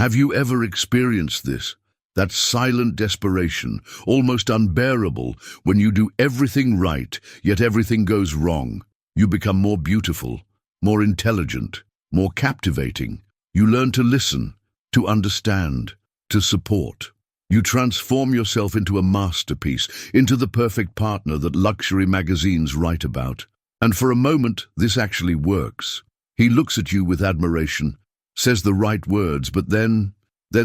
Have you ever experienced this? That silent desperation, almost unbearable, when you do everything right, yet everything goes wrong. You become more beautiful, more intelligent, more captivating. You learn to listen, to understand, to support. You transform yourself into a masterpiece, into the perfect partner that luxury magazines write about. And for a moment, this actually works. He looks at you with admiration, says the right words, but then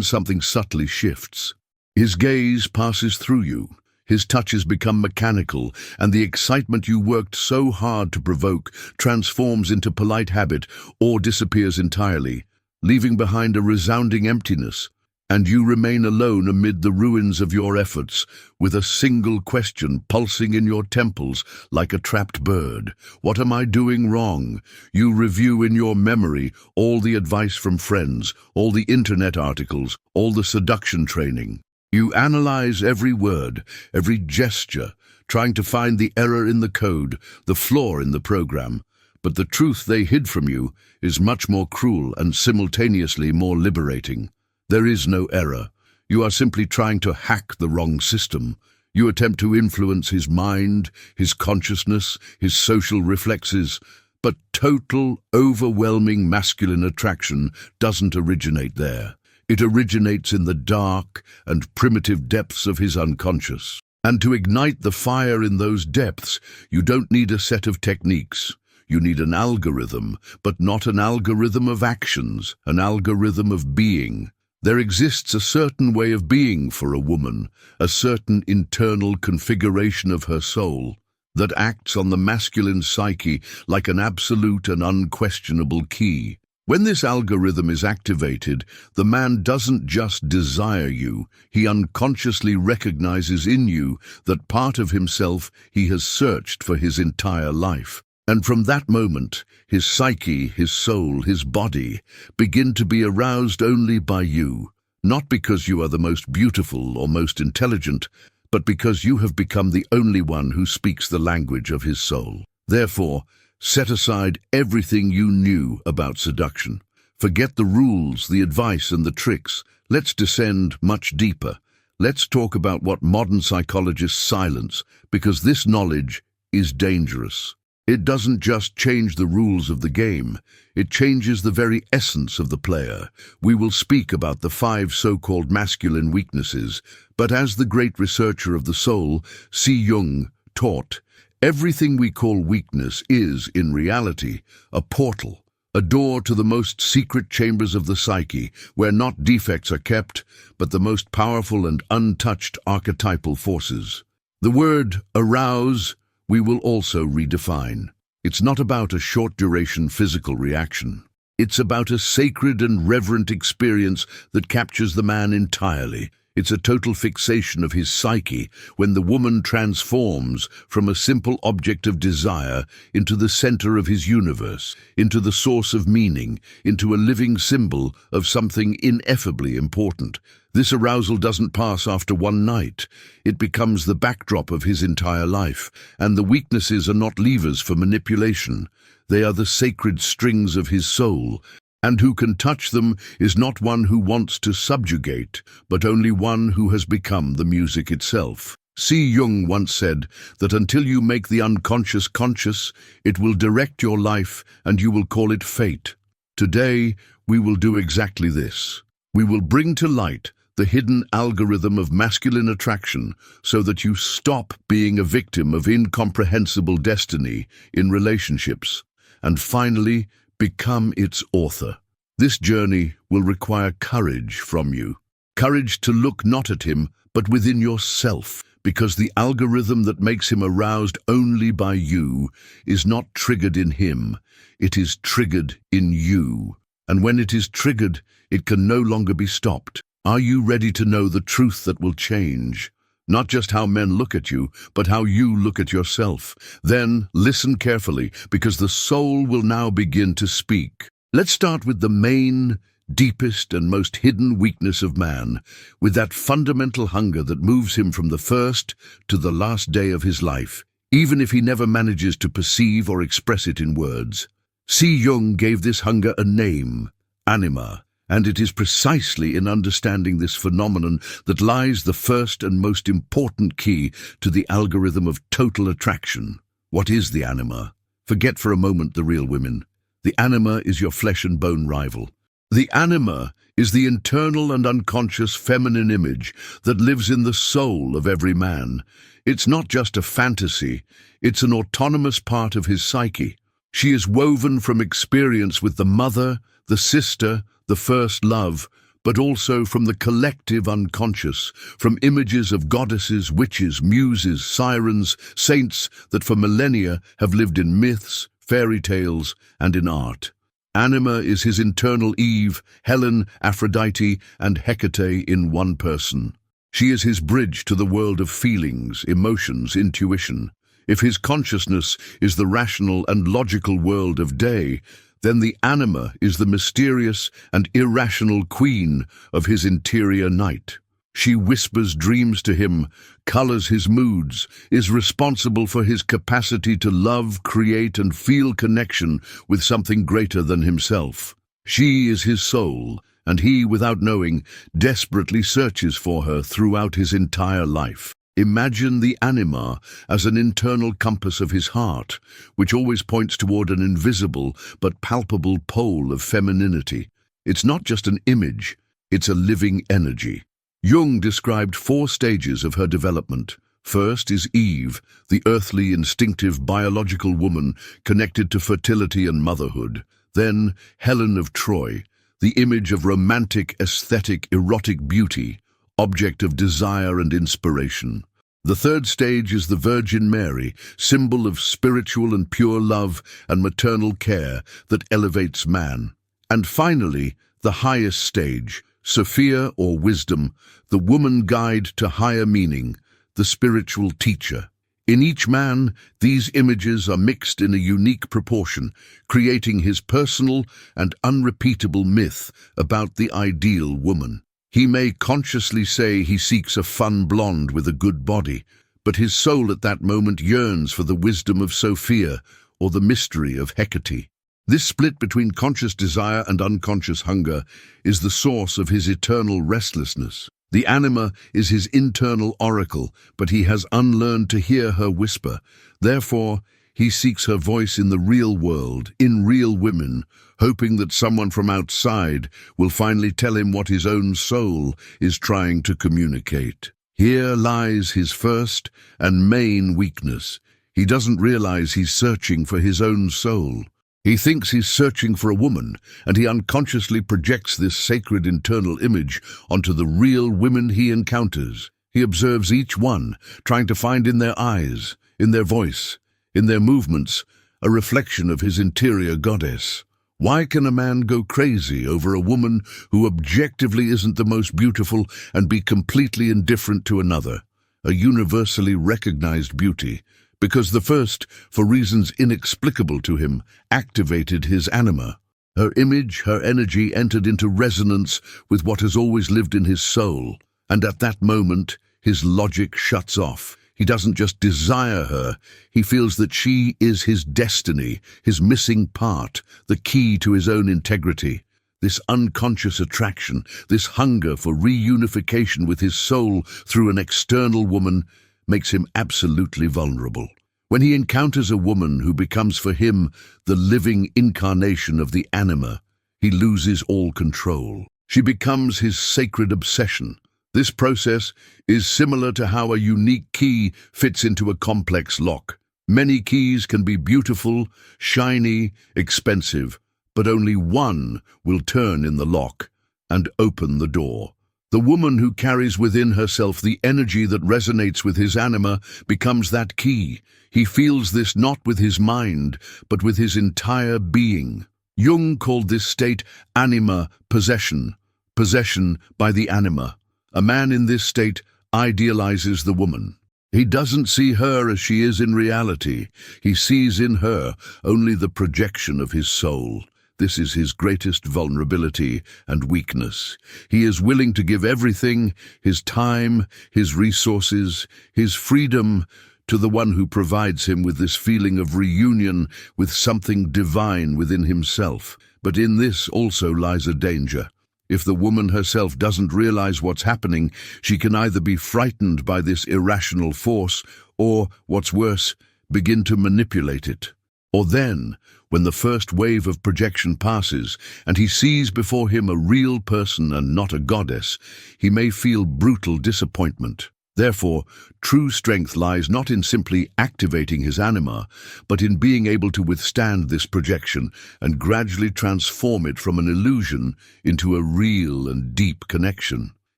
something subtly shifts. His gaze passes through you, his touches become mechanical, and the excitement you worked so hard to provoke transforms into polite habit or disappears entirely, leaving behind a resounding emptiness. And you remain alone amid the ruins of your efforts, with a single question pulsing in your temples like a trapped bird. What am I doing wrong? You review in your memory all the advice from friends, all the internet articles, all the seduction training. You analyze every word, every gesture, trying to find the error in the code, the flaw in the program. But the truth they hid from you is much more cruel and simultaneously more liberating. There is no error. You are simply trying to hack the wrong system. You attempt to influence his mind, his consciousness, his social reflexes. But total, overwhelming masculine attraction doesn't originate there. It originates in the dark and primitive depths of his unconscious. And to ignite the fire in those depths, you don't need a set of techniques. You need an algorithm, but not an algorithm of actions, an algorithm of being. There exists a certain way of being for a woman, a certain internal configuration of her soul that acts on the masculine psyche like an absolute and unquestionable key. When this algorithm is activated, the man doesn't just desire you, he unconsciously recognizes in you that part of himself he has searched for his entire life. And from that moment, his psyche, his soul, his body begin to be aroused only by you, not because you are the most beautiful or most intelligent, but because you have become the only one who speaks the language of his soul. Therefore, set aside everything you knew about seduction. Forget the rules, the advice, and the tricks. Let's descend much deeper. Let's talk about what modern psychologists silence, because this knowledge is dangerous. It doesn't just change the rules of the game, it changes the very essence of the player. We will speak about the 5 so-called masculine weaknesses, but as the great researcher of the soul, C. Jung, taught, everything we call weakness is, in reality, a portal, a door to the most secret chambers of the psyche, where not defects are kept, but the most powerful and untouched archetypal forces. The word arouse we will also redefine. It's not about a short-duration physical reaction. It's about a sacred and reverent experience that captures the man entirely. It's a total fixation of his psyche when the woman transforms from a simple object of desire into the center of his universe, into the source of meaning, into a living symbol of something ineffably important. This arousal doesn't pass after one night. It becomes the backdrop of his entire life, and the weaknesses are not levers for manipulation. They are the sacred strings of his soul, and who can touch them is not one who wants to subjugate, but only one who has become the music itself. C. Jung once said that until you make the unconscious conscious, it will direct your life and you will call it fate. Today, we will do exactly this. We will bring to light the hidden algorithm of masculine attraction so that you stop being a victim of incomprehensible destiny in relationships and finally become its author. This journey will require courage from you. Courage to look not at him, but within yourself, because the algorithm that makes him aroused only by you is not triggered in him, it is triggered in you. And when it is triggered, it can no longer be stopped. Are you ready to know the truth that will change? Not just how men look at you, but how you look at yourself. Then listen carefully, because the soul will now begin to speak. Let's start with the main, deepest and most hidden weakness of man, with that fundamental hunger that moves him from the first to the last day of his life, even if he never manages to perceive or express it in words. C. Jung gave this hunger a name, anima, And it is precisely in understanding this phenomenon that lies the first and most important key to the algorithm of total attraction. What is the anima? Forget for a moment the real women. The anima is your flesh and bone rival. The anima is the internal and unconscious feminine image that lives in the soul of every man. It's not just a fantasy, it's an autonomous part of his psyche. She is woven from experience with the mother, the sister, the first love, but also from the collective unconscious, from images of goddesses, witches, muses, sirens, saints that for millennia have lived in myths, fairy tales, and in art. Anima is his internal Eve, Helen, Aphrodite, and Hecate in one person. She is his bridge to the world of feelings, emotions, intuition. If his consciousness is the rational and logical world of day, then the anima is the mysterious and irrational queen of his interior night. She whispers dreams to him, colors his moods, is responsible for his capacity to love, create, and feel connection with something greater than himself. She is his soul, and he, without knowing, desperately searches for her throughout his entire life. Imagine the anima as an internal compass of his heart, which always points toward an invisible but palpable pole of femininity. It's not just an image, it's a living energy. Jung described 4 stages of her development. First is Eve, the earthly, instinctive, biological woman connected to fertility and motherhood. Then Helen of Troy, the image of romantic, aesthetic, erotic beauty, object of desire and inspiration. The third stage is the Virgin Mary, symbol of spiritual and pure love and maternal care that elevates man. And finally, the highest stage, Sophia or wisdom, the woman guide to higher meaning, the spiritual teacher. In each man, these images are mixed in a unique proportion, creating his personal and unrepeatable myth about the ideal woman. He may consciously say he seeks a fun blonde with a good body, but his soul at that moment yearns for the wisdom of Sophia or the mystery of Hecate. This split between conscious desire and unconscious hunger is the source of his eternal restlessness. The anima is his internal oracle, but he has unlearned to hear her whisper. Therefore, he seeks her voice in the real world, in real women, hoping that someone from outside will finally tell him what his own soul is trying to communicate. Here lies his first and main weakness. He doesn't realize he's searching for his own soul. He thinks he's searching for a woman, and he unconsciously projects this sacred internal image onto the real women he encounters. He observes each one, trying to find in their eyes, in their voice, in their movements, a reflection of his interior goddess. Why can a man go crazy over a woman who objectively isn't the most beautiful and be completely indifferent to another, a universally recognized beauty? Because the first, for reasons inexplicable to him, activated his anima. Her image, her energy entered into resonance with what has always lived in his soul, and at that moment, his logic shuts off. He doesn't just desire her, he feels that she is his destiny, his missing part, the key to his own integrity. This unconscious attraction, this hunger for reunification with his soul through an external woman, makes him absolutely vulnerable. When he encounters a woman who becomes for him the living incarnation of the anima, he loses all control. She becomes his sacred obsession. This process is similar to how a unique key fits into a complex lock. Many keys can be beautiful, shiny, expensive, but only one will turn in the lock and open the door. The woman who carries within herself the energy that resonates with his anima becomes that key. He feels this not with his mind, but with his entire being. Jung called this state anima possession, possession by the anima. A man in this state idealizes the woman. He doesn't see her as she is in reality. He sees in her only the projection of his soul. This is his greatest vulnerability and weakness. He is willing to give everything, his time, his resources, his freedom, to the one who provides him with this feeling of reunion with something divine within himself. But in this also lies a danger. If the woman herself doesn't realize what's happening, she can either be frightened by this irrational force or, what's worse, begin to manipulate it. Or then, when the first wave of projection passes and he sees before him a real person and not a goddess, he may feel brutal disappointment. Therefore, true strength lies not in simply activating his anima, but in being able to withstand this projection and gradually transform it from an illusion into a real and deep connection.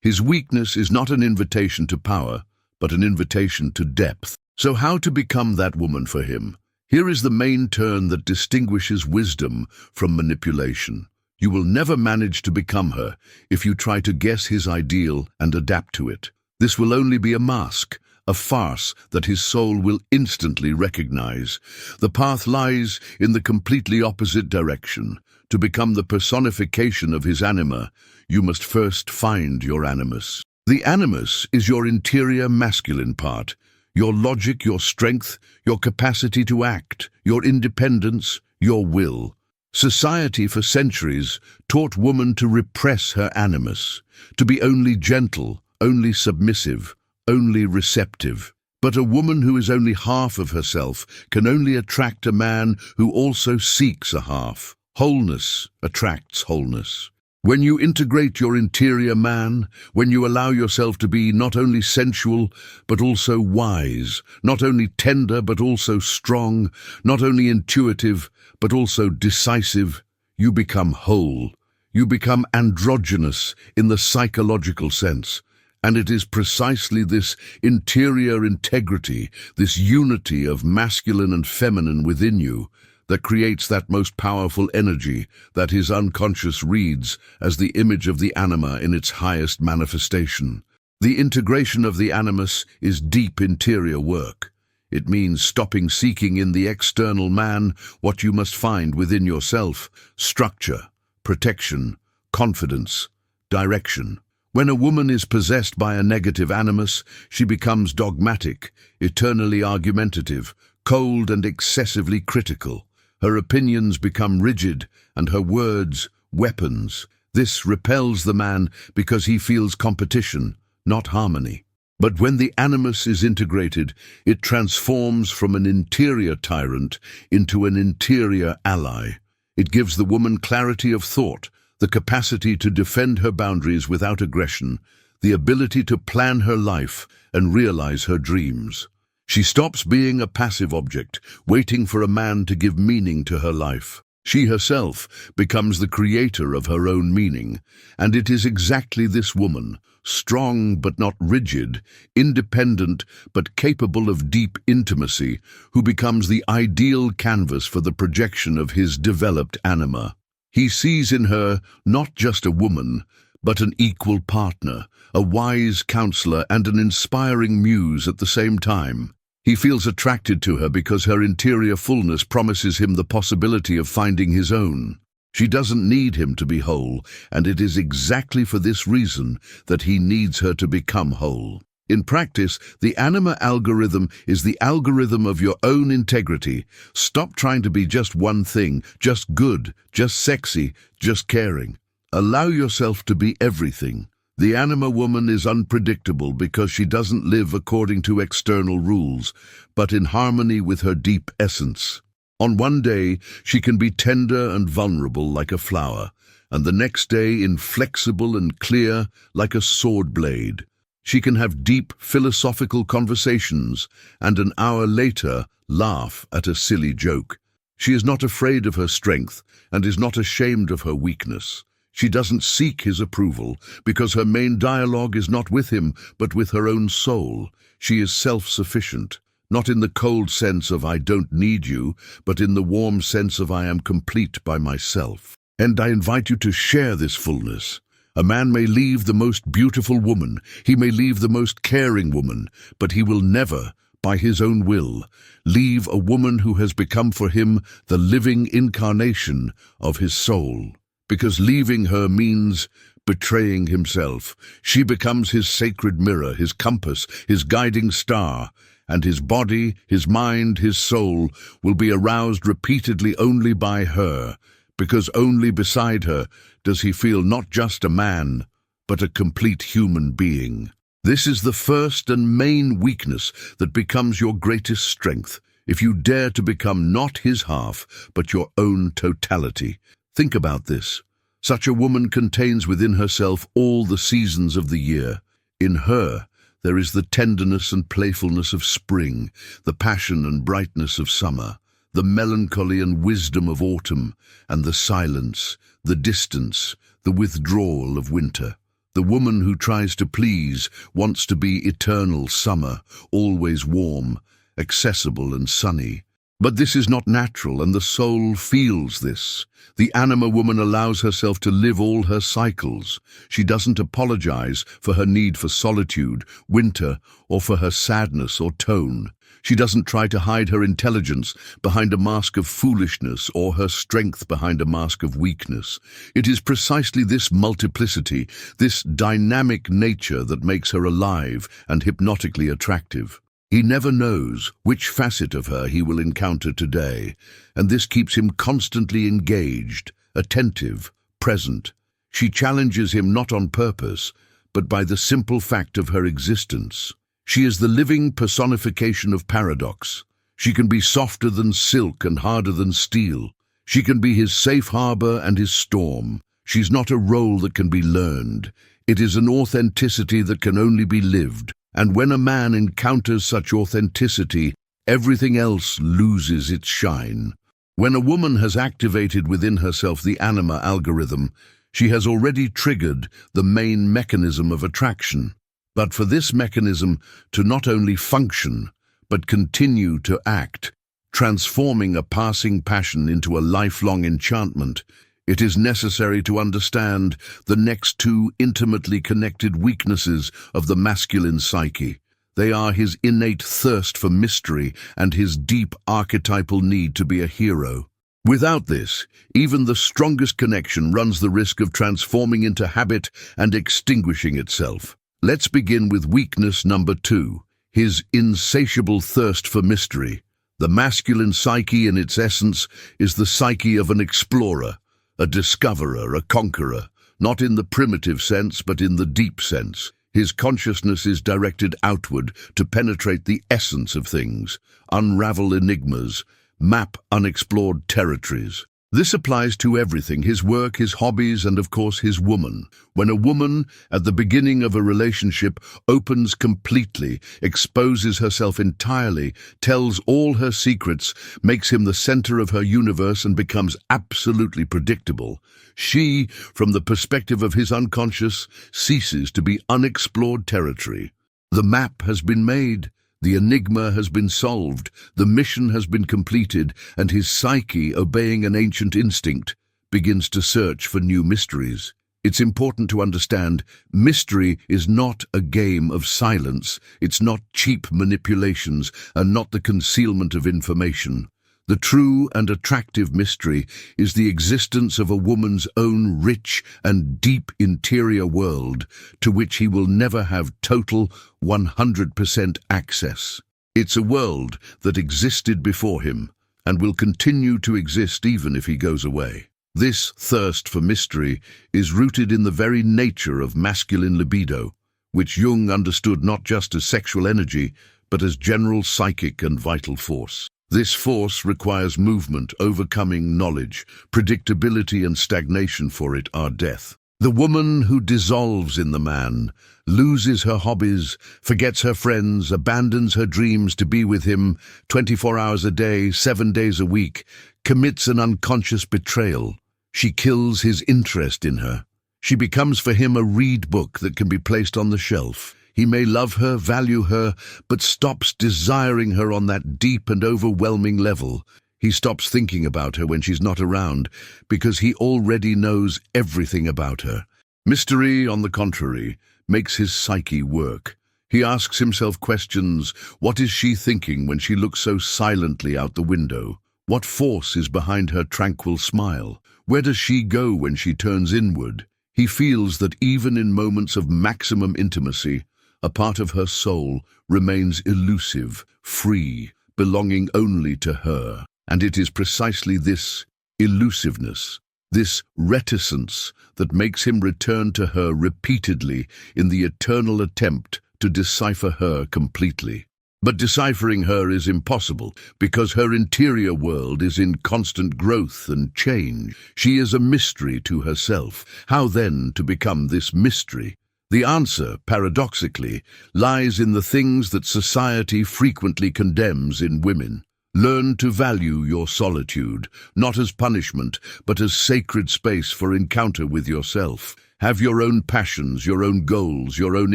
His weakness is not an invitation to power, but an invitation to depth. So how to become that woman for him? Here is the main turn that distinguishes wisdom from manipulation. You will never manage to become her if you try to guess his ideal and adapt to it. This will only be a mask, a farce that his soul will instantly recognize. The path lies in the completely opposite direction. To become the personification of his anima, you must first find your animus. The animus is your interior masculine part, your logic, your strength, your capacity to act, your independence, your will. Society for centuries taught woman to repress her animus, to be only gentle, only submissive, only receptive. But a woman who is only half of herself can only attract a man who also seeks a half. Wholeness attracts wholeness. When you integrate your interior man, when you allow yourself to be not only sensual, but also wise, not only tender, but also strong, not only intuitive, but also decisive, you become whole. You become androgynous in the psychological sense. And it is precisely this interior integrity, this unity of masculine and feminine within you, that creates that most powerful energy that his unconscious reads as the image of the anima in its highest manifestation. The integration of the animus is deep interior work. It means stopping seeking in the external man what you must find within yourself: structure, protection, confidence, direction. When a woman is possessed by a negative animus, she becomes dogmatic, eternally argumentative, cold and excessively critical. Her opinions become rigid, and her words weapons. This repels the man because he feels competition, not harmony. But when the animus is integrated, it transforms from an interior tyrant into an interior ally. It gives the woman clarity of thought, the capacity to defend her boundaries without aggression, the ability to plan her life and realize her dreams. She stops being a passive object, waiting for a man to give meaning to her life. She herself becomes the creator of her own meaning, and it is exactly this woman, strong but not rigid, independent but capable of deep intimacy, who becomes the ideal canvas for the projection of his developed anima. He sees in her not just a woman, but an equal partner, a wise counselor and an inspiring muse at the same time. He feels attracted to her because her interior fullness promises him the possibility of finding his own. She doesn't need him to be whole, and it is exactly for this reason that he needs her to become whole. In practice, the anima algorithm is the algorithm of your own integrity. Stop trying to be just one thing, just good, just sexy, just caring. Allow yourself to be everything. The anima woman is unpredictable because she doesn't live according to external rules, but in harmony with her deep essence. On one day, she can be tender and vulnerable like a flower, and the next day inflexible and clear like a sword blade. She can have deep philosophical conversations and an hour later laugh at a silly joke. She is not afraid of her strength and is not ashamed of her weakness. She doesn't seek his approval because her main dialogue is not with him but with her own soul. She is self-sufficient, not in the cold sense of I don't need you, but in the warm sense of I am complete by myself. And I invite you to share this fullness. A man may leave the most beautiful woman, he may leave the most caring woman, but he will never, by his own will, leave a woman who has become for him the living incarnation of his soul. Because leaving her means betraying himself. She becomes his sacred mirror, his compass, his guiding star, and his body, his mind, his soul will be aroused repeatedly only by her, because only beside her does he feel not just a man, but a complete human being. This is the first and main weakness that becomes your greatest strength, if you dare to become not his half, but your own totality. Think about this. Such a woman contains within herself all the seasons of the year. In her, there is the tenderness and playfulness of spring, the passion and brightness of summer, the melancholy and wisdom of autumn, and the silence, the distance, the withdrawal of winter. The woman who tries to please wants to be eternal summer, always warm, accessible and sunny. But this is not natural, and the soul feels this. The anima woman allows herself to live all her cycles. She doesn't apologize for her need for solitude, winter, or for her sadness or tone. She doesn't try to hide her intelligence behind a mask of foolishness or her strength behind a mask of weakness. It is precisely this multiplicity, this dynamic nature that makes her alive and hypnotically attractive. He never knows which facet of her he will encounter today, and this keeps him constantly engaged, attentive, present. She challenges him not on purpose, but by the simple fact of her existence. She is the living personification of paradox. She can be softer than silk and harder than steel. She can be his safe harbor and his storm. She's not a role that can be learned. It is an authenticity that can only be lived. And when a man encounters such authenticity, everything else loses its shine. When a woman has activated within herself the anima algorithm, she has already triggered the main mechanism of attraction. But for this mechanism to not only function, but continue to act, transforming a passing passion into a lifelong enchantment, it is necessary to understand the next two intimately connected weaknesses of the masculine psyche. They are his innate thirst for mystery and his deep archetypal need to be a hero. Without this, even the strongest connection runs the risk of transforming into habit and extinguishing itself. Let's begin with weakness number 2, his insatiable thirst for mystery. The masculine psyche in its essence is the psyche of an explorer, a discoverer, a conqueror, not in the primitive sense but in the deep sense. His consciousness is directed outward to penetrate the essence of things, unravel enigmas, map unexplored territories. This applies to everything, his work, his hobbies, and of course his woman. When a woman, at the beginning of a relationship, opens completely, exposes herself entirely, tells all her secrets, makes him the center of her universe and becomes absolutely predictable, she, from the perspective of his unconscious, ceases to be unexplored territory. The map has been made. The enigma has been solved, the mission has been completed, and his psyche, obeying an ancient instinct, begins to search for new mysteries. It's important to understand, mystery is not a game of silence, it's not cheap manipulations, and not the concealment of information. The true and attractive mystery is the existence of a woman's own rich and deep interior world to which he will never have total 100% access. It's a world that existed before him and will continue to exist even if he goes away. This thirst for mystery is rooted in the very nature of masculine libido, which Jung understood not just as sexual energy, but as general psychic and vital force. This force requires movement, overcoming knowledge. Predictability and stagnation for it are death. The woman who dissolves in the man, loses her hobbies, forgets her friends, abandons her dreams to be with him 24 hours a day, 7 days a week, commits an unconscious betrayal. She kills his interest in her. She becomes for him a read book that can be placed on the shelf. He may love her, value her, but stops desiring her on that deep and overwhelming level. He stops thinking about her when she's not around, because he already knows everything about her. Mystery, on the contrary, makes his psyche work. He asks himself questions. What is she thinking when she looks so silently out the window? What force is behind her tranquil smile? Where does she go when she turns inward? He feels that even in moments of maximum intimacy, a part of her soul remains elusive, free, belonging only to her. And it is precisely this elusiveness this reticence that makes him return to her repeatedly in the eternal attempt to decipher her completely. But deciphering her is impossible because her interior world is in constant growth and change. She is a mystery to herself. How then to become this mystery? The answer, paradoxically, lies in the things that society frequently condemns in women. Learn to value your solitude, not as punishment, but as sacred space for encounter with yourself. Have your own passions, your own goals, your own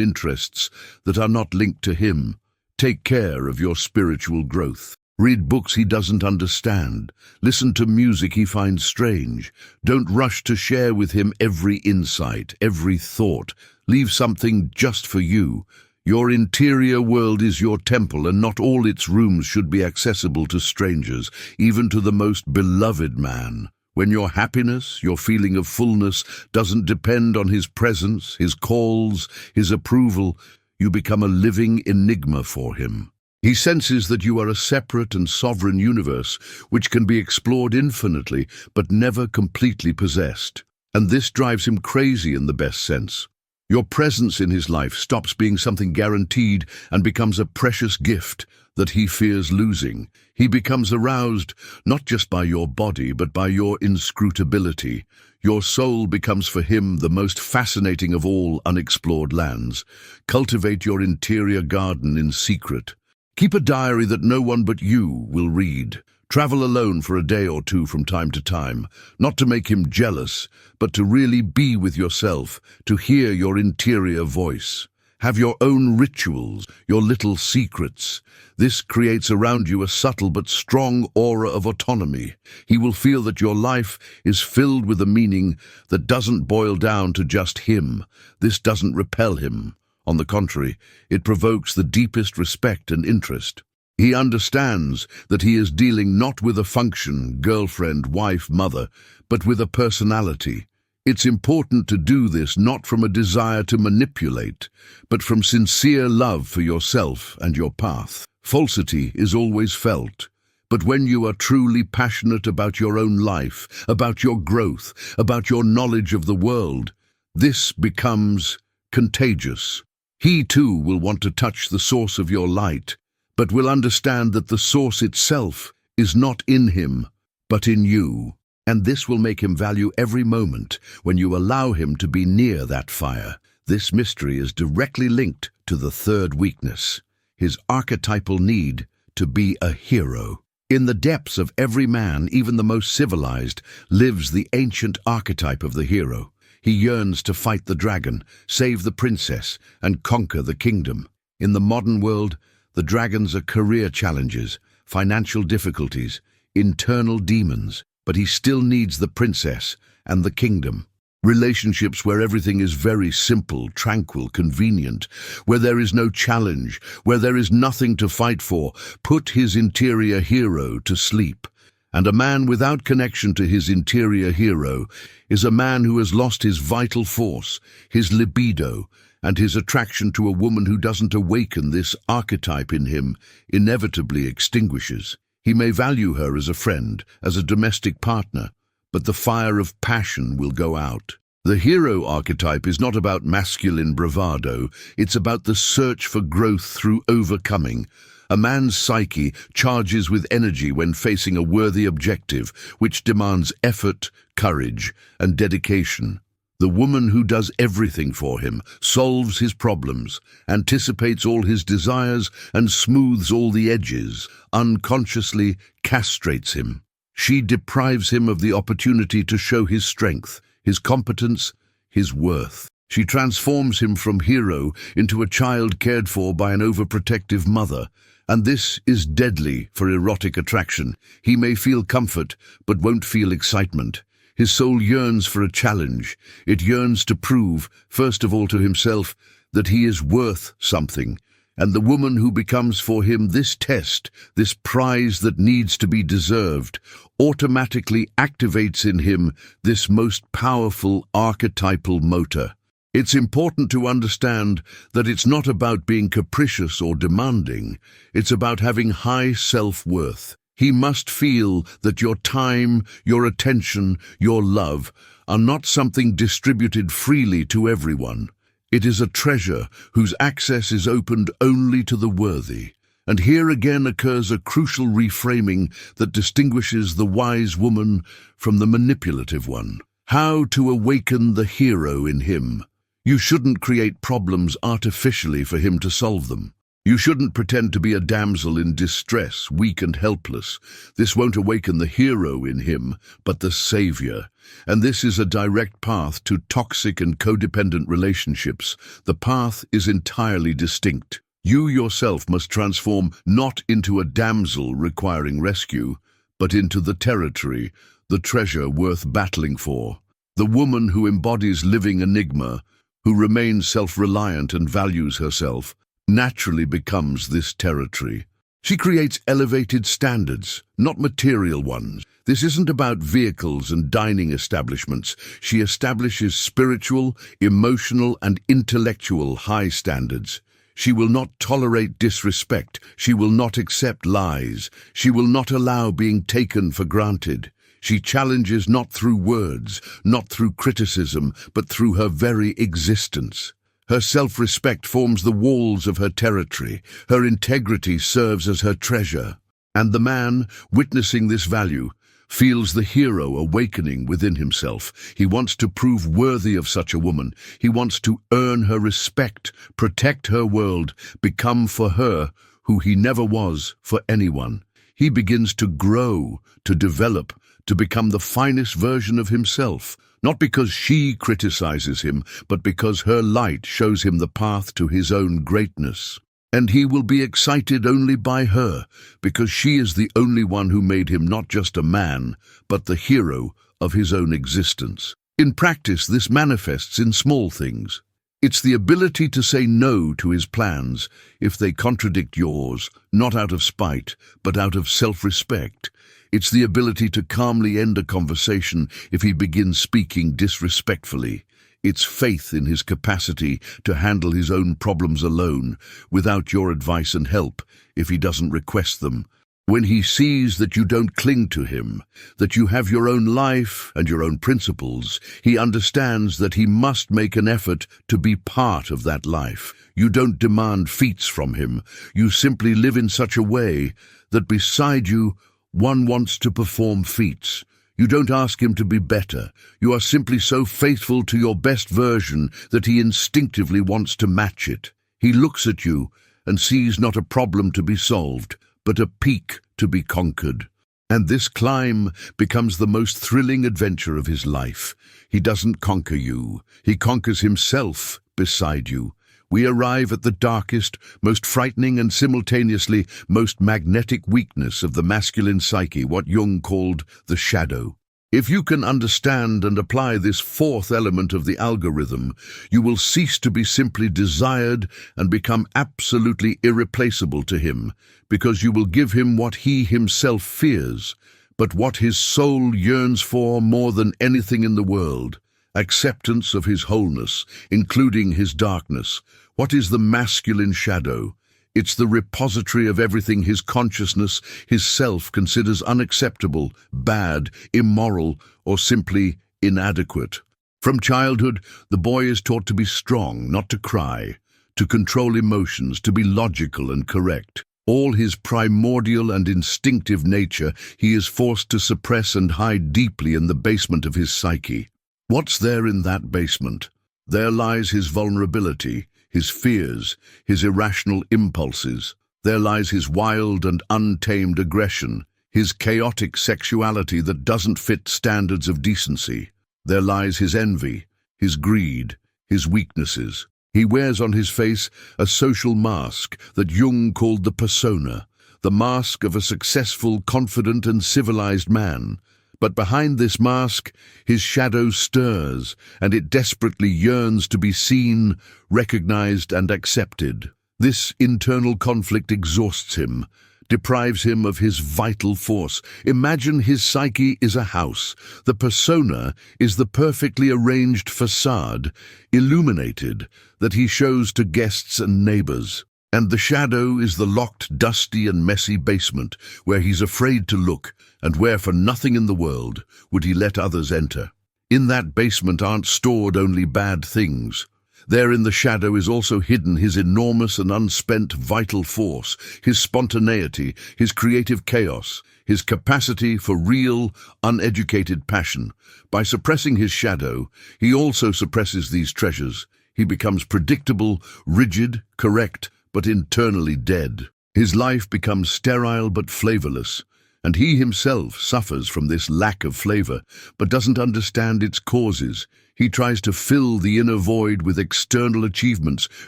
interests that are not linked to him. Take care of your spiritual growth. Read books he doesn't understand. Listen to music he finds strange. Don't rush to share with him every insight, every thought. Leave something just for you. Your interior world is your temple, and not all its rooms should be accessible to strangers, even to the most beloved man. When your happiness, your feeling of fullness, doesn't depend on his presence, his calls, his approval, you become a living enigma for him. He senses that you are a separate and sovereign universe which can be explored infinitely but never completely possessed. And this drives him crazy in the best sense. Your presence in his life stops being something guaranteed and becomes a precious gift that he fears losing. He becomes aroused not just by your body but by your inscrutability. Your soul becomes for him the most fascinating of all unexplored lands. Cultivate your interior garden in secret. Keep a diary that no one but you will read. Travel alone for a day or two from time to time, not to make him jealous, but to really be with yourself, to hear your interior voice. Have your own rituals, your little secrets. This creates around you a subtle but strong aura of autonomy. He will feel that your life is filled with a meaning that doesn't boil down to just him. This doesn't repel him. On the contrary, it provokes the deepest respect and interest. He understands that he is dealing not with a function, girlfriend, wife, mother, but with a personality. It's important to do this not from a desire to manipulate, but from sincere love for yourself and your path. Falsity is always felt, but when you are truly passionate about your own life, about your growth, about your knowledge of the world, this becomes contagious. He too will want to touch the source of your light, but will understand that the source itself is not in him, but in you. And this will make him value every moment when you allow him to be near that fire. This mystery is directly linked to the third weakness, his archetypal need to be a hero. In the depths of every man, even the most civilized, lives the ancient archetype of the hero. He yearns to fight the dragon, save the princess, and conquer the kingdom. In the modern world, the dragons are career challenges, financial difficulties, internal demons, but he still needs the princess and the kingdom. Relationships where everything is very simple, tranquil, convenient, where there is no challenge, where there is nothing to fight for, put his interior hero to sleep. And a man without connection to his interior hero is a man who has lost his vital force, his libido, and his attraction to a woman who doesn't awaken this archetype in him inevitably extinguishes. He may value her as a friend, as a domestic partner, but the fire of passion will go out. The hero archetype is not about masculine bravado, it's about the search for growth through overcoming. A man's psyche charges with energy when facing a worthy objective, which demands effort, courage, and dedication. The woman who does everything for him, solves his problems, anticipates all his desires, and smooths all the edges, unconsciously castrates him. She deprives him of the opportunity to show his strength, his competence, his worth. She transforms him from hero into a child cared for by an overprotective mother, and this is deadly for erotic attraction. He may feel comfort, but won't feel excitement. His soul yearns for a challenge. It yearns to prove, first of all to himself, that he is worth something. And the woman who becomes for him this test, this prize that needs to be deserved, automatically activates in him this most powerful archetypal motor. It's important to understand that it's not about being capricious or demanding. It's about having high self-worth. He must feel that your time, your attention, your love are not something distributed freely to everyone. It is a treasure whose access is opened only to the worthy. And here again occurs a crucial reframing that distinguishes the wise woman from the manipulative one. How to awaken the hero in him. You shouldn't create problems artificially for him to solve them. You shouldn't pretend to be a damsel in distress, weak and helpless. This won't awaken the hero in him, but the savior. And this is a direct path to toxic and codependent relationships. The path is entirely distinct. You yourself must transform not into a damsel requiring rescue, but into the territory, the treasure worth battling for. The woman who embodies living enigma, who remains self-reliant and values herself, naturally becomes this territory. She creates elevated standards, not material ones. This isn't about vehicles and dining establishments. She establishes spiritual, emotional, and intellectual high standards. She will not tolerate disrespect. She will not accept lies. She will not allow being taken for granted. She challenges not through words, not through criticism, but through her very existence. Her self-respect forms the walls of her territory. Her integrity serves as her treasure. And the man, witnessing this value, feels the hero awakening within himself. He wants to prove worthy of such a woman. He wants to earn her respect, protect her world, become for her who he never was for anyone. He begins to grow, to develop, to become the finest version of himself. Not because she criticizes him, but because her light shows him the path to his own greatness. And he will be excited only by her, because she is the only one who made him not just a man, but the hero of his own existence. In practice, this manifests in small things. It's the ability to say no to his plans if they contradict yours, not out of spite, but out of self-respect. It's the ability to calmly end a conversation if he begins speaking disrespectfully. It's faith in his capacity to handle his own problems alone, without your advice and help, if he doesn't request them. When he sees that you don't cling to him, that you have your own life and your own principles, he understands that he must make an effort to be part of that life. You don't demand feats from him. You simply live in such a way that beside you, one wants to perform feats. You don't ask him to be better. You are simply so faithful to your best version that he instinctively wants to match it. He looks at you and sees not a problem to be solved, but a peak to be conquered. And this climb becomes the most thrilling adventure of his life. He doesn't conquer you. He conquers himself beside you. We arrive at the darkest, most frightening and simultaneously most magnetic weakness of the masculine psyche, what Jung called the shadow. If you can understand and apply this fourth element of the algorithm, you will cease to be simply desired and become absolutely irreplaceable to him, because you will give him what he himself fears, but what his soul yearns for more than anything in the world: acceptance of his wholeness, including his darkness. What is the masculine shadow? It's the repository of everything his consciousness, his self, considers unacceptable, bad, immoral, or simply inadequate. From childhood, the boy is taught to be strong, not to cry, to control emotions, to be logical and correct. All his primordial and instinctive nature he is forced to suppress and hide deeply in the basement of his psyche. What's there in that basement? There lies his vulnerability, his fears, his irrational impulses. There lies his wild and untamed aggression, his chaotic sexuality that doesn't fit standards of decency. There lies his envy, his greed, his weaknesses. He wears on his face a social mask that Jung called the persona, the mask of a successful, confident, and civilized man. But behind this mask, his shadow stirs, and it desperately yearns to be seen, recognized, and accepted. This internal conflict exhausts him, deprives him of his vital force. Imagine his psyche is a house. The persona is the perfectly arranged facade, illuminated, that he shows to guests and neighbors. And the shadow is the locked, dusty and messy basement where he's afraid to look and where for nothing in the world would he let others enter. In that basement aren't stored only bad things. There in the shadow is also hidden his enormous and unspent vital force, his spontaneity, his creative chaos, his capacity for real, uneducated passion. By suppressing his shadow, he also suppresses these treasures. He becomes predictable, rigid, correct, but internally dead. His life becomes sterile but flavorless, and he himself suffers from this lack of flavor, but doesn't understand its causes. He tries to fill the inner void with external achievements,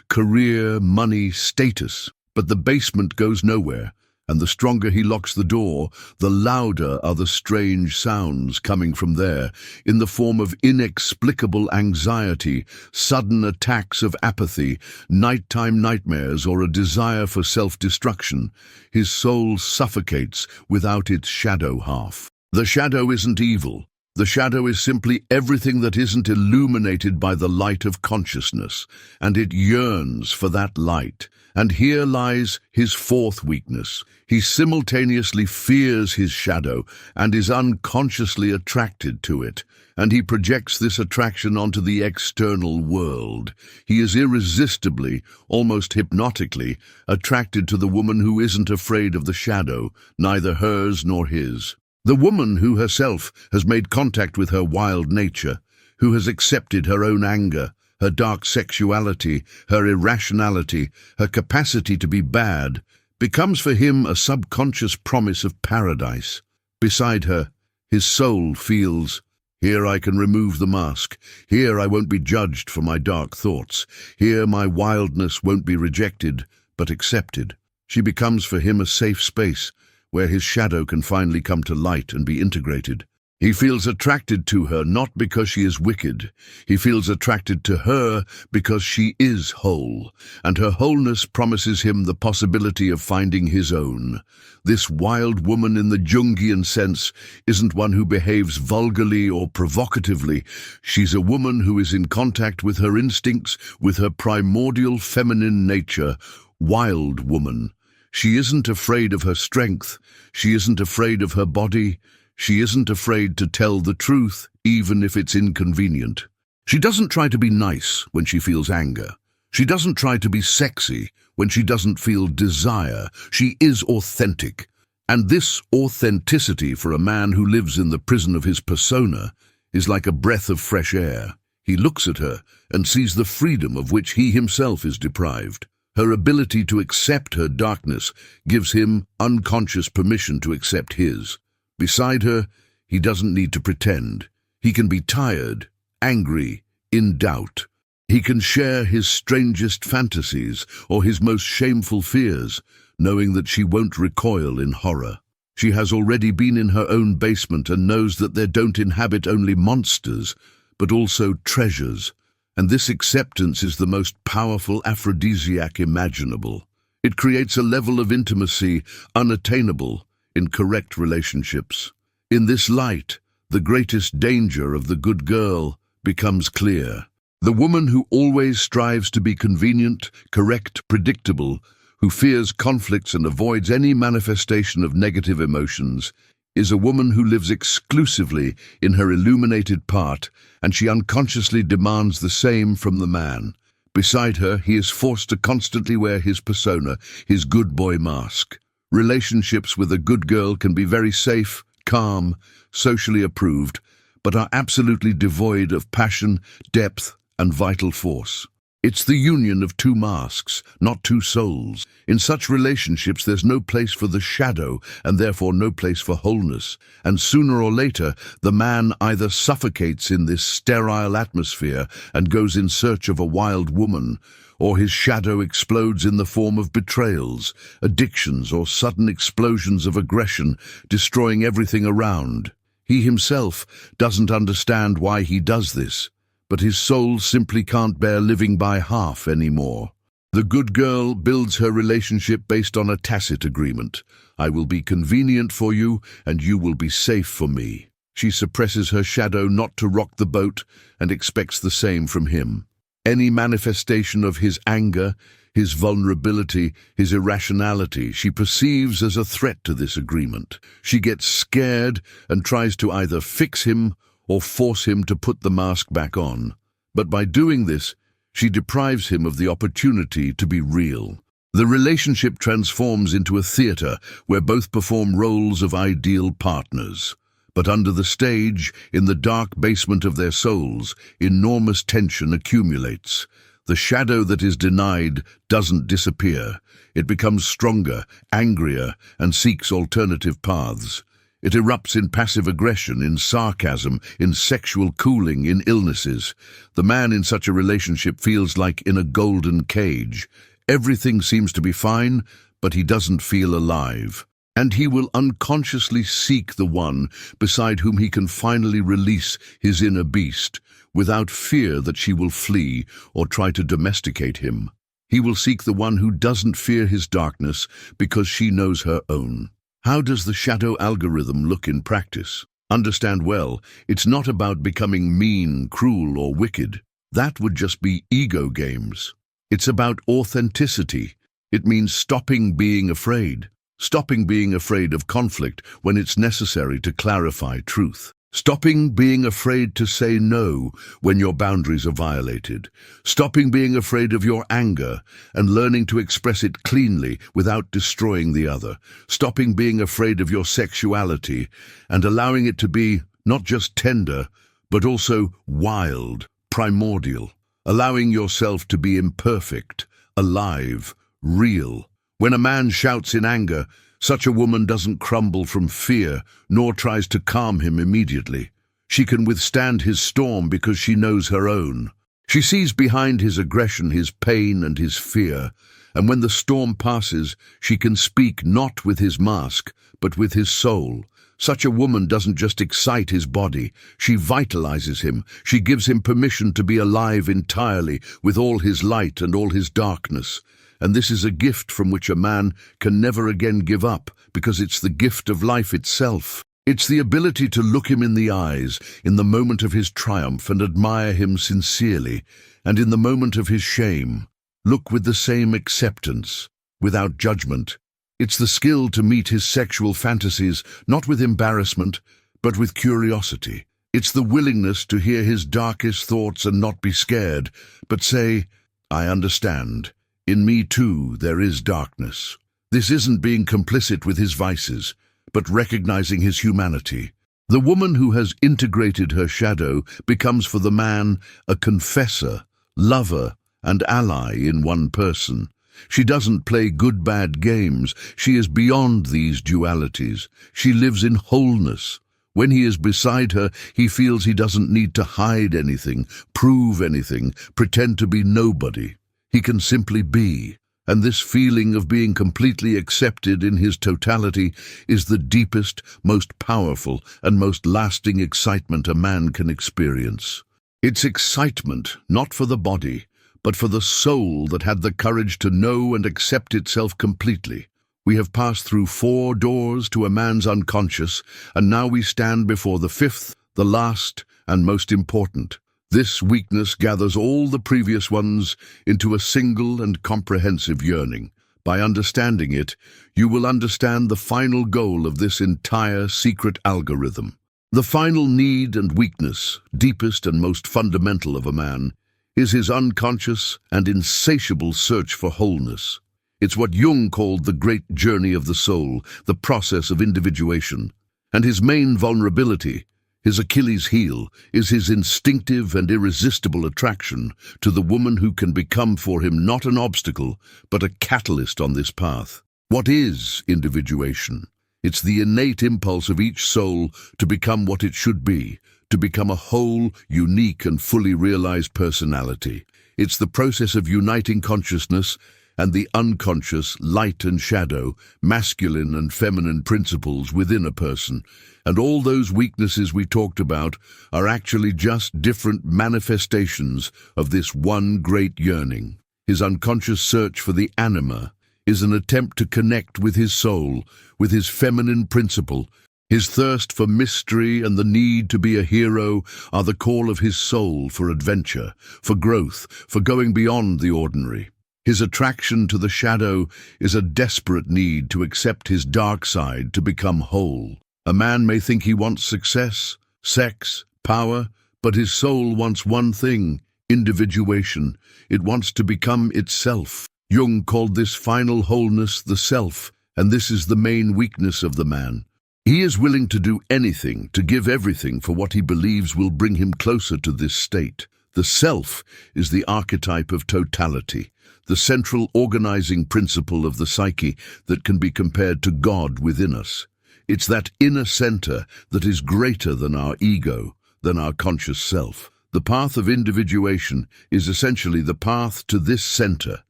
career, money, status. But the basement goes nowhere, and the stronger he locks the door, the louder are the strange sounds coming from there, in the form of inexplicable anxiety, sudden attacks of apathy, nighttime nightmares, or a desire for self-destruction. His soul suffocates without its shadow half. The shadow isn't evil. The shadow is simply everything that isn't illuminated by the light of consciousness, and it yearns for that light. And here lies his fourth weakness. He simultaneously fears his shadow and is unconsciously attracted to it, and he projects this attraction onto the external world. He is irresistibly, almost hypnotically, attracted to the woman who isn't afraid of the shadow, neither hers nor his. The woman who herself has made contact with her wild nature, who has accepted her own anger, her dark sexuality, her irrationality, her capacity to be bad, becomes for him a subconscious promise of paradise. Beside her, his soul feels, here I can remove the mask. Here I won't be judged for my dark thoughts. Here my wildness won't be rejected, but accepted. She becomes for him a safe space, where his shadow can finally come to light and be integrated. He feels attracted to her not because she is wicked. He feels attracted to her because she is whole, and her wholeness promises him the possibility of finding his own. This wild woman in the Jungian sense isn't one who behaves vulgarly or provocatively. She's a woman who is in contact with her instincts, with her primordial feminine nature. Wild woman. She isn't afraid of her strength. She isn't afraid of her body. She isn't afraid to tell the truth, even if it's inconvenient. She doesn't try to be nice when she feels anger. She doesn't try to be sexy when she doesn't feel desire. She is authentic. And this authenticity for a man who lives in the prison of his persona is like a breath of fresh air. He looks at her and sees the freedom of which he himself is deprived. Her ability to accept her darkness gives him unconscious permission to accept his. Beside her, he doesn't need to pretend. He can be tired, angry, in doubt. He can share his strangest fantasies or his most shameful fears, knowing that she won't recoil in horror. She has already been in her own basement and knows that there don't inhabit only monsters, but also treasures. And this acceptance is the most powerful aphrodisiac imaginable. It creates a level of intimacy unattainable in correct relationships. In this light, the greatest danger of the good girl becomes clear. The woman who always strives to be convenient, correct, predictable, who fears conflicts and avoids any manifestation of negative emotions, is a woman who lives exclusively in her illuminated part, and she unconsciously demands the same from the man. Beside her, he is forced to constantly wear his persona, his good boy mask. Relationships with a good girl can be very safe, calm, socially approved, but are absolutely devoid of passion, depth, and vital force. It's the union of two masks, not two souls. In such relationships, there's no place for the shadow and therefore no place for wholeness. And sooner or later, the man either suffocates in this sterile atmosphere and goes in search of a wild woman, or his shadow explodes in the form of betrayals, addictions, or sudden explosions of aggression, destroying everything around. He himself doesn't understand why he does this, but his soul simply can't bear living by half anymore. The good girl builds her relationship based on a tacit agreement. I will be convenient for you, and you will be safe for me. She suppresses her shadow not to rock the boat and expects the same from him. Any manifestation of his anger, his vulnerability, his irrationality, she perceives as a threat to this agreement. She gets scared and tries to either fix him or force him to put the mask back on. But by doing this, she deprives him of the opportunity to be real. The relationship transforms into a theater where both perform roles of ideal partners. But under the stage, in the dark basement of their souls, enormous tension accumulates. The shadow that is denied doesn't disappear. It becomes stronger, angrier, and seeks alternative paths. It erupts in passive aggression, in sarcasm, in sexual cooling, in illnesses. The man in such a relationship feels like in a golden cage. Everything seems to be fine, but he doesn't feel alive. And he will unconsciously seek the one beside whom he can finally release his inner beast, without fear that she will flee or try to domesticate him. He will seek the one who doesn't fear his darkness because she knows her own. How does the shadow algorithm look in practice? Understand well, it's not about becoming mean, cruel, or wicked. That would just be ego games. It's about authenticity. It means stopping being afraid. Stopping being afraid of conflict when it's necessary to clarify truth. Stopping being afraid to say no when your boundaries are violated. Stopping being afraid of your anger and learning to express it cleanly without destroying the other. Stopping being afraid of your sexuality and allowing it to be not just tender, but also wild, primordial. Allowing yourself to be imperfect, alive, real. When a man shouts in anger, such a woman doesn't crumble from fear, nor tries to calm him immediately. She can withstand his storm because she knows her own. She sees behind his aggression his pain and his fear, and when the storm passes, she can speak not with his mask, but with his soul. Such a woman doesn't just excite his body, she vitalizes him. She gives him permission to be alive entirely, with all his light and all his darkness. And this is a gift from which a man can never again give up, because it's the gift of life itself. It's the ability to look him in the eyes in the moment of his triumph and admire him sincerely, and in the moment of his shame, look with the same acceptance, without judgment. It's the skill to meet his sexual fantasies, not with embarrassment, but with curiosity. It's the willingness to hear his darkest thoughts and not be scared, but say, "I understand. In me too there is darkness." This isn't being complicit with his vices, but recognizing his humanity. The woman who has integrated her shadow becomes for the man a confessor, lover, and ally in one person. She doesn't play good-bad games. She is beyond these dualities. She lives in wholeness. When he is beside her, he feels he doesn't need to hide anything, prove anything, pretend to be nobody. He can simply be, and this feeling of being completely accepted in his totality is the deepest, most powerful, and most lasting excitement a man can experience. It's excitement, not for the body, but for the soul that had the courage to know and accept itself completely. We have passed through 4 doors to a man's unconscious, and now we stand before the 5th, the last, and most important. This weakness gathers all the previous ones into a single and comprehensive yearning. By understanding it, you will understand the final goal of this entire secret algorithm. The final need and weakness, deepest and most fundamental of a man, is his unconscious and insatiable search for wholeness. It's what Jung called the great journey of the soul, the process of individuation. And his main vulnerability, his Achilles heel, is his instinctive and irresistible attraction to the woman who can become for him not an obstacle, but a catalyst on this path. What is individuation? It's the innate impulse of each soul to become what it should be, to become a whole, unique and fully realized personality. It's the process of uniting consciousness and the unconscious, light and shadow, masculine and feminine principles within a person. And all those weaknesses we talked about are actually just different manifestations of this one great yearning. His unconscious search for the anima is an attempt to connect with his soul, with his feminine principle. His thirst for mystery and the need to be a hero are the call of his soul for adventure, for growth, for going beyond the ordinary. His attraction to the shadow is a desperate need to accept his dark side to become whole. A man may think he wants success, sex, power, but his soul wants one thing: individuation. It wants to become itself. Jung called this final wholeness the self, and this is the main weakness of the man. He is willing to do anything, to give everything for what he believes will bring him closer to this state. The self is the archetype of totality, the central organizing principle of the psyche that can be compared to God within us. It's that inner center that is greater than our ego, than our conscious self. The path of individuation is essentially the path to this center,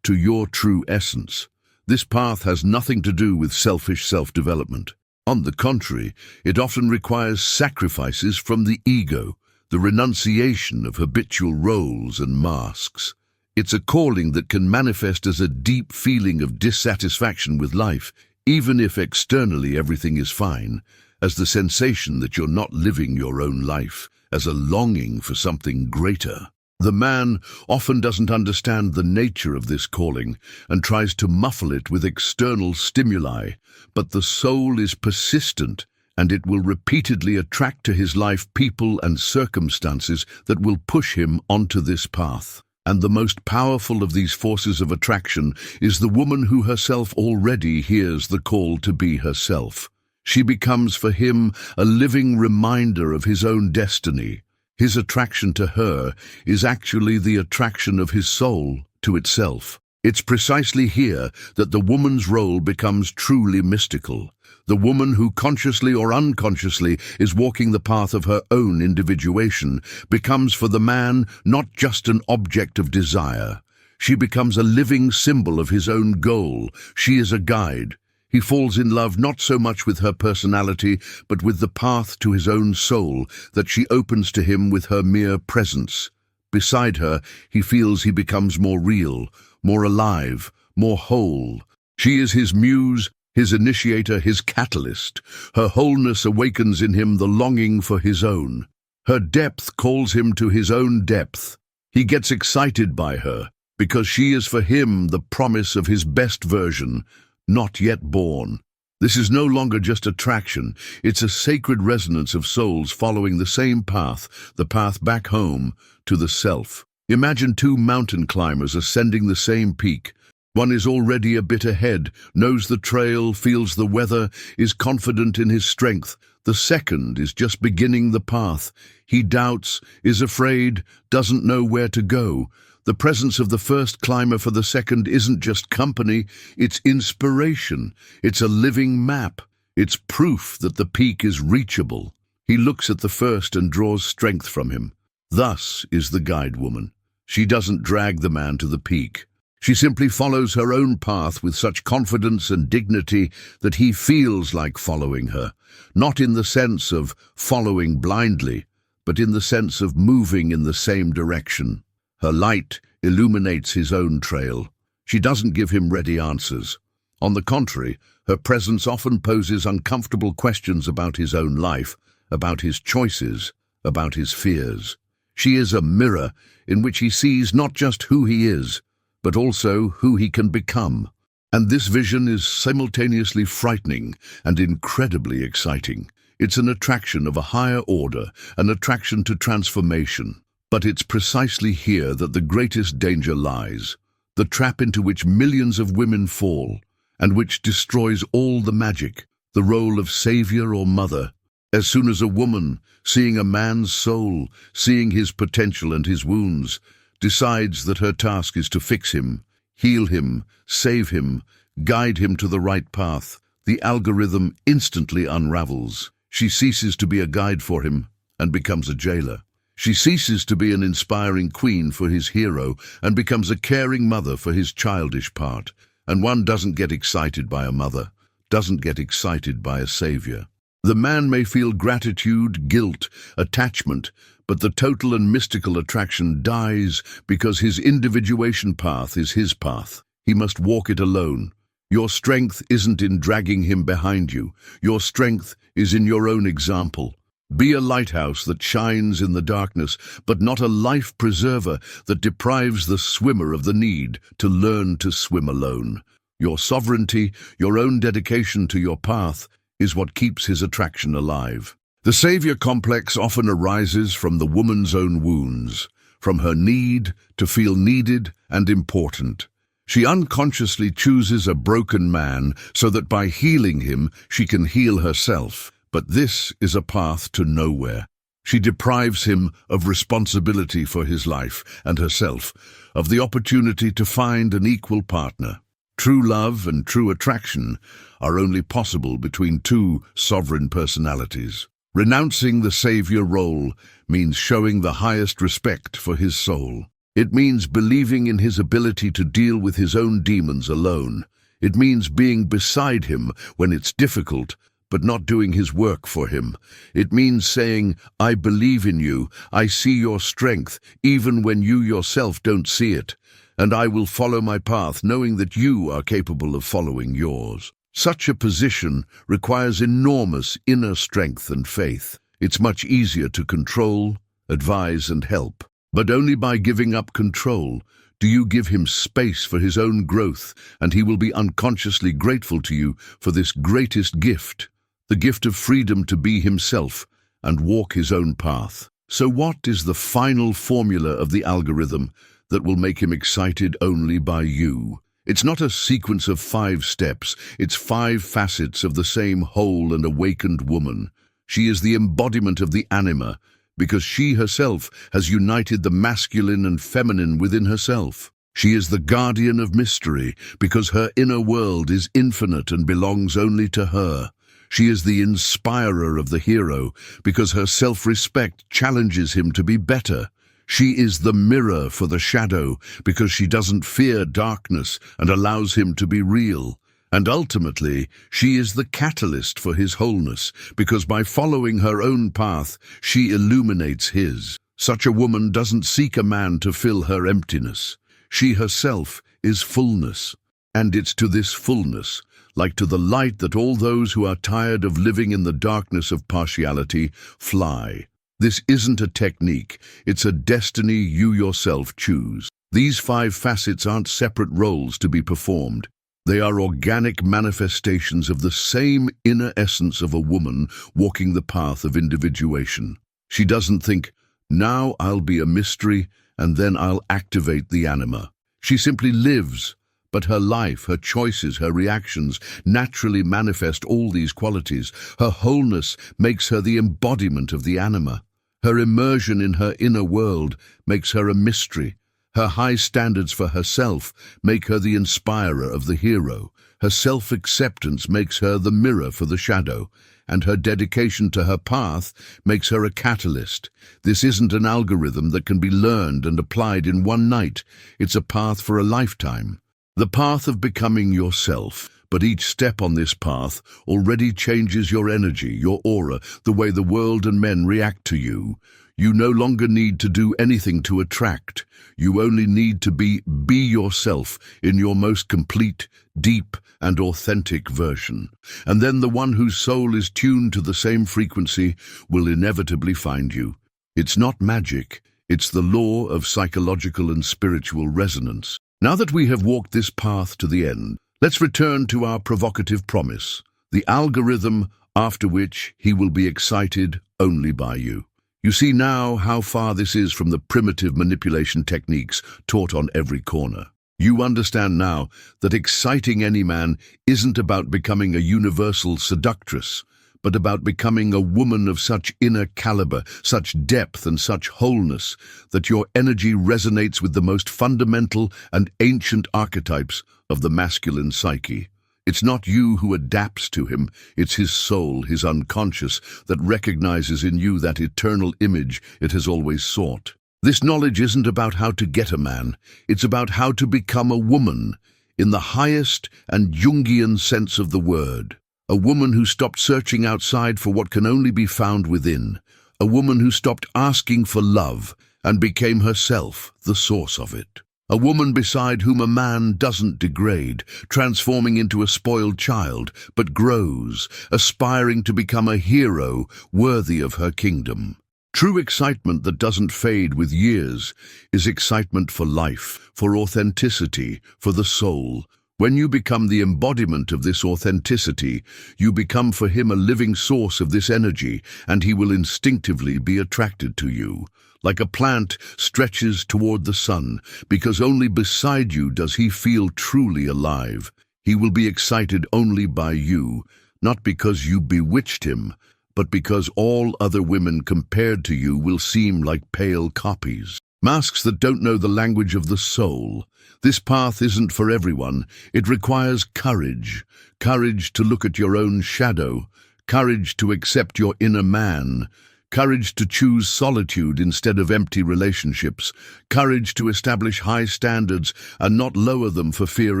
to your true essence. This path has nothing to do with selfish self-development. On the contrary, it often requires sacrifices from the ego, the renunciation of habitual roles and masks. It's a calling that can manifest as a deep feeling of dissatisfaction with life, even if externally everything is fine, as the sensation that you're not living your own life, as a longing for something greater. The man often doesn't understand the nature of this calling and tries to muffle it with external stimuli, but the soul is persistent, and it will repeatedly attract to his life people and circumstances that will push him onto this path. And the most powerful of these forces of attraction is the woman who herself already hears the call to be herself. She becomes for him a living reminder of his own destiny. His attraction to her is actually the attraction of his soul to itself. It's precisely here that the woman's role becomes truly mystical. The woman who consciously or unconsciously is walking the path of her own individuation becomes for the man not just an object of desire. She becomes a living symbol of his own goal. She is a guide. He falls in love not so much with her personality, but with the path to his own soul that she opens to him with her mere presence. Beside her, he feels he becomes more real, more alive, more whole. She is his muse, his initiator, his catalyst. Her wholeness awakens in him the longing for his own. Her depth calls him to his own depth. He gets excited by her, because she is for him the promise of his best version, not yet born. This is no longer just attraction, it's a sacred resonance of souls following the same path, the path back home, to the self. Imagine two mountain climbers ascending the same peak. One is already a bit ahead, knows the trail, feels the weather, is confident in his strength. The second is just beginning the path. He doubts, is afraid, doesn't know where to go. The presence of the first climber for the second isn't just company, it's inspiration. It's a living map. It's proof that the peak is reachable. He looks at the first and draws strength from him. Thus is the guide woman. She doesn't drag the man to the peak. She simply follows her own path with such confidence and dignity that he feels like following her, not in the sense of following blindly, but in the sense of moving in the same direction. Her light illuminates his own trail. She doesn't give him ready answers. On the contrary, her presence often poses uncomfortable questions about his own life, about his choices, about his fears. She is a mirror in which he sees not just who he is, but also who he can become. And this vision is simultaneously frightening and incredibly exciting. It's an attraction of a higher order, an attraction to transformation. But it's precisely here that the greatest danger lies, the trap into which millions of women fall, and which destroys all the magic, the role of savior or mother. As soon as a woman, seeing a man's soul, seeing his potential and his wounds, decides that her task is to fix him, heal him, save him, guide him to the right path, the algorithm instantly unravels. She ceases to be a guide for him and becomes a jailer. She ceases to be an inspiring queen for his hero and becomes a caring mother for his childish part. And one doesn't get excited by a mother, doesn't get excited by a savior. The man may feel gratitude, guilt, attachment, but the total and mystical attraction dies because his individuation path is his path. He must walk it alone. Your strength isn't in dragging him behind you. Your strength is in your own example. Be a lighthouse that shines in the darkness, but not a life preserver that deprives the swimmer of the need to learn to swim alone. Your sovereignty, your own dedication to your path, is what keeps his attraction alive. The savior complex often arises from the woman's own wounds, from her need to feel needed and important. She unconsciously chooses a broken man so that by healing him she can heal herself. But this is a path to nowhere. She deprives him of responsibility for his life and herself, of the opportunity to find an equal partner. True love and true attraction are only possible between two sovereign personalities. Renouncing the savior role means showing the highest respect for his soul. It means believing in his ability to deal with his own demons alone. It means being beside him when it's difficult, but not doing his work for him. It means saying, "I believe in you, I see your strength, even when you yourself don't see it, and I will follow my path knowing that you are capable of following yours." Such a position requires enormous inner strength and faith. It's much easier to control, advise, and help. But only by giving up control do you give him space for his own growth, and he will be unconsciously grateful to you for this greatest gift, the gift of freedom to be himself and walk his own path. So what is the final formula of the algorithm that will make him excited only by you? It's not a sequence of 5 steps, it's 5 facets of the same whole and awakened woman. She is the embodiment of the anima, because she herself has united the masculine and feminine within herself. She is the guardian of mystery, because her inner world is infinite and belongs only to her. She is the inspirer of the hero, because her self-respect challenges him to be better. She is the mirror for the shadow, because she doesn't fear darkness and allows him to be real. And ultimately, she is the catalyst for his wholeness, because by following her own path, she illuminates his. Such a woman doesn't seek a man to fill her emptiness. She herself is fullness. And it's to this fullness, like to the light, that all those who are tired of living in the darkness of partiality fly. This isn't a technique, it's a destiny you yourself choose. These 5 facets aren't separate roles to be performed. They are organic manifestations of the same inner essence of a woman walking the path of individuation. She doesn't think, "Now I'll be a mystery and then I'll activate the anima." She simply lives, but her life, her choices, her reactions naturally manifest all these qualities. Her wholeness makes her the embodiment of the anima. Her immersion in her inner world makes her a mystery. Her high standards for herself make her the inspirer of the hero. Her self-acceptance makes her the mirror for the shadow. And her dedication to her path makes her a catalyst. This isn't an algorithm that can be learned and applied in one night. It's a path for a lifetime. The path of becoming yourself. But each step on this path already changes your energy, your aura, the way the world and men react to you. You no longer need to do anything to attract. You only need to be yourself in your most complete, deep, and authentic version. And then the one whose soul is tuned to the same frequency will inevitably find you. It's not magic. It's the law of psychological and spiritual resonance. Now that we have walked this path to the end, let's return to our provocative promise, the algorithm after which he will be excited only by you. You see now how far this is from the primitive manipulation techniques taught on every corner. You understand now that exciting any man isn't about becoming a universal seductress, but about becoming a woman of such inner caliber, such depth and such wholeness, that your energy resonates with the most fundamental and ancient archetypes of the masculine psyche. It's not you who adapts to him, it's his soul, his unconscious, that recognizes in you that eternal image it has always sought. This knowledge isn't about how to get a man, it's about how to become a woman, in the highest and Jungian sense of the word. A woman who stopped searching outside for what can only be found within. A woman who stopped asking for love and became herself the source of it. A woman beside whom a man doesn't degrade, transforming into a spoiled child, but grows, aspiring to become a hero worthy of her kingdom. True excitement that doesn't fade with years is excitement for life, for authenticity, for the soul. When you become the embodiment of this authenticity, you become for him a living source of this energy, and he will instinctively be attracted to you. Like a plant stretches toward the sun, because only beside you does he feel truly alive. He will be excited only by you, not because you bewitched him, but because all other women compared to you will seem like pale copies. Masks that don't know the language of the soul. This path isn't for everyone. It requires courage. Courage to look at your own shadow. Courage to accept your inner man. Courage to choose solitude instead of empty relationships. Courage to establish high standards and not lower them for fear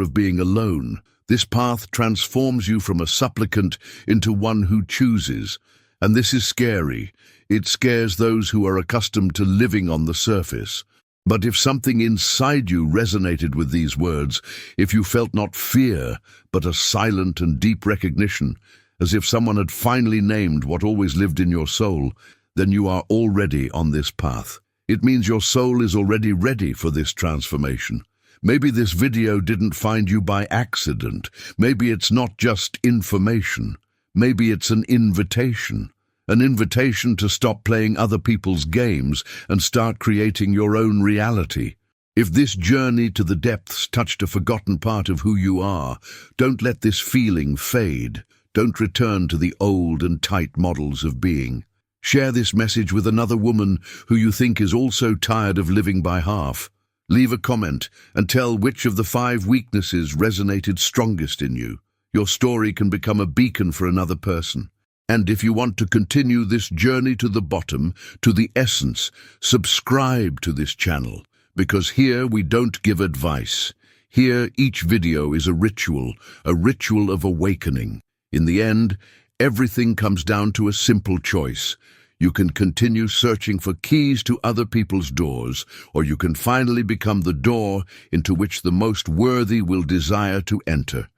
of being alone. This path transforms you from a supplicant into one who chooses. And this is scary. It scares those who are accustomed to living on the surface. But if something inside you resonated with these words, if you felt not fear, but a silent and deep recognition, as if someone had finally named what always lived in your soul, then you are already on this path. It means your soul is already ready for this transformation. Maybe this video didn't find you by accident. Maybe it's not just information. Maybe it's an invitation. An invitation to stop playing other people's games and start creating your own reality. If this journey to the depths touched a forgotten part of who you are, don't let this feeling fade. Don't return to the old and tight models of being. Share this message with another woman who you think is also tired of living by half. Leave a comment and tell which of the 5 weaknesses resonated strongest in you. Your story can become a beacon for another person. And if you want to continue this journey to the bottom, to the essence, subscribe to this channel, because here we don't give advice. Here each video is a ritual of awakening. In the end, everything comes down to a simple choice. You can continue searching for keys to other people's doors, or you can finally become the door into which the most worthy will desire to enter.